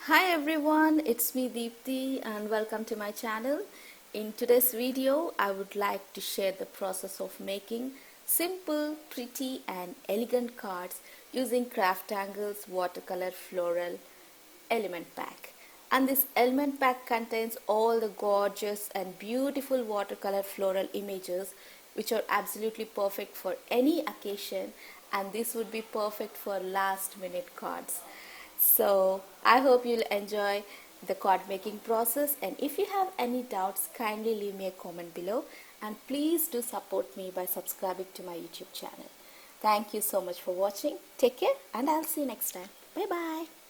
Hi everyone, it's me Deepthi and welcome to my channel. In today's video, I would like to share the process of making simple, pretty and elegant cards using CrafTangles Watercolor Floral element pack. And this element pack contains all the gorgeous and beautiful watercolor floral images which are absolutely perfect for any occasion, and this would be perfect for last minute cards. So I hope you'll enjoy the card making process, and if you have any doubts, kindly leave me a comment below, and please do support me by subscribing to my YouTube channel. Thank you so much for watching. Take care and I'll see you next time. Bye bye.